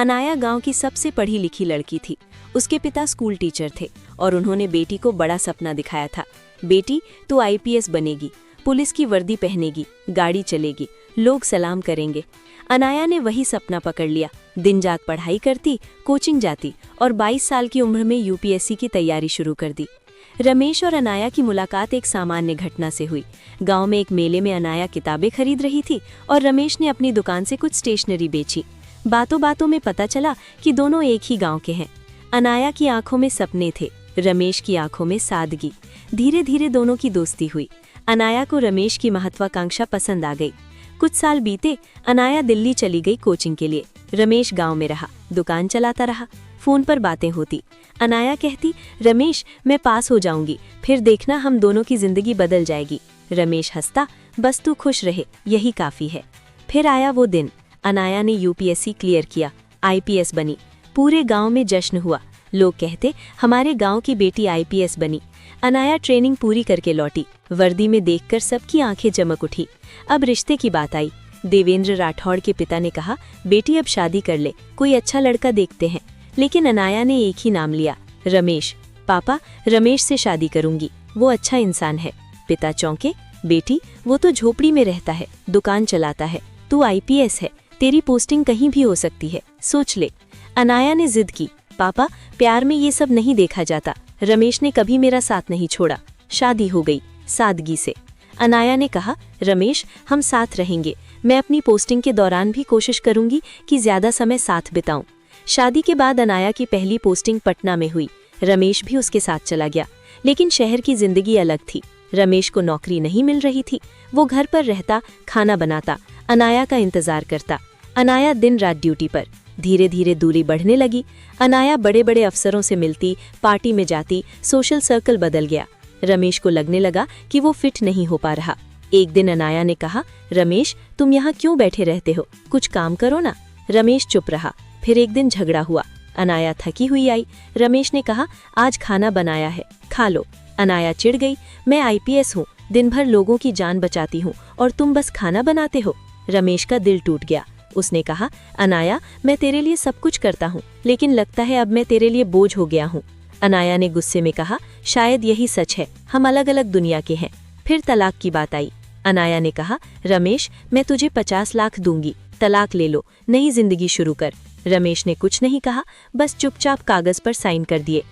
अनाया गांव की सबसे पढ़ी लिखी लड़की थी। उसके पिता स्कूल टीचर थे और उन्होंने बेटी को बड़ा सपना दिखाया था। बेटी, तू आईपीएस बनेगी, पुलिस की वर्दी पहनेगी, गाड़ी चलेगी, लोग सलाम करेंगे। अनाया ने वही सपना पकड़ लिया। दिन जाग पढ़ाई करती, कोचिंग जाती और 22 साल की उम्र में यूपीएससी की तैयारी शुरू कर दी। रमेश और अनाया की मुलाकात एक सामान्य घटना से हुई। गांव में एक मेले में अनाया किताबें खरीद रही थी और रमेश ने अपनी दुकान से कुछ स्टेशनरी बेची। बातों बातों में पता चला कि दोनों एक ही गांव के हैं। अनाया की आंखों में सपने थे, रमेश की आंखों में सादगी। धीरे धीरे दोनों की दोस्ती हुई। अनाया को रमेश की महत्वाकांक्षा पसंद आ गई। कुछ साल बीते, अनाया दिल्ली चली गई कोचिंग के लिए। रमेश गांव में रहा, दुकान चलाता रहा। फोन पर बातें होती। अनाया कहती, रमेश, मैं पास हो जाऊंगी, फिर देखना हम दोनों की जिंदगी बदल जाएगी। रमेश हंसता, बस तू खुश रहे, यही काफी है। फिर आया वो दिन। अनाया ने यूपीएससी क्लियर किया, आईपीएस बनी। पूरे गांव में जश्न हुआ। लोग कहते, हमारे गांव की बेटी आईपीएस बनी। अनाया ट्रेनिंग पूरी करके लौटी। वर्दी में देखकर सबकी आंखें चमक उठी। अब रिश्ते की बात आई। देवेंद्र राठौड़ के पिता ने कहा, बेटी अब शादी कर ले, कोई अच्छा लड़का देखते हैं। लेकिन अनाया ने एक ही नाम लिया, रमेश। पापा, रमेश से शादी करूंगी, वो अच्छा इंसान है। पिता चौंके, बेटी, वो तो झोपड़ी में रहता है, दुकान चलाता है, तू आईपीएस है, तेरी पोस्टिंग कहीं भी हो सकती है, सोच ले। अनाया ने जिद की, पापा, प्यार में ये सब नहीं देखा जाता, रमेश ने कभी मेरा साथ नहीं छोड़ा। शादी हो गई, सादगी से। अनाया ने कहा, रमेश, हम साथ रहेंगे, मैं अपनी पोस्टिंग के दौरान भी कोशिश करूंगी कि ज्यादा समय साथ बिताऊं। शादी के बाद अनाया की पहली पोस्टिंग पटना में हुई। रमेश भी उसके साथ चला गया, लेकिन शहर की जिंदगी अलग थी। रमेश को नौकरी नहीं मिल रही थी। वो घर पर रहता, खाना बनाता, अनाया का इंतजार करता। अनाया दिन रात ड्यूटी पर। धीरे धीरे दूरी बढ़ने लगी। अनाया बड़े बड़े अफसरों से मिलती, पार्टी में जाती, सोशल सर्कल बदल गया। रमेश को लगने लगा कि वो फिट नहीं हो पा रहा। एक दिन अनाया ने कहा, रमेश, तुम यहाँ क्यों बैठे रहते हो, कुछ काम करो ना। रमेश चुप रहा। फिर एक दिन झगड़ा हुआ। अनाया थकी हुई आई। रमेश ने कहा, आज खाना बनाया है, खा लो। अनाया चिढ़ गई, मैं आईपीएस हूँ, दिन भर लोगों की जान बचाती हूँ और तुम बस खाना बनाते हो। रमेश का दिल टूट गया। उसने कहा, अनाया, मैं तेरे लिए सब कुछ करता हूँ, लेकिन लगता है अब मैं तेरे लिए बोझ हो गया हूँ। अनाया ने गुस्से में कहा, शायद यही सच है, हम अलग अलग दुनिया के हैं। फिर तलाक की बात आई। अनाया ने कहा, रमेश, मैं तुझे 50 लाख दूंगी, तलाक ले लो, नई जिंदगी शुरू कर। रमेश ने कुछ नहीं कहा, बस चुपचाप कागज पर साइन कर दिए।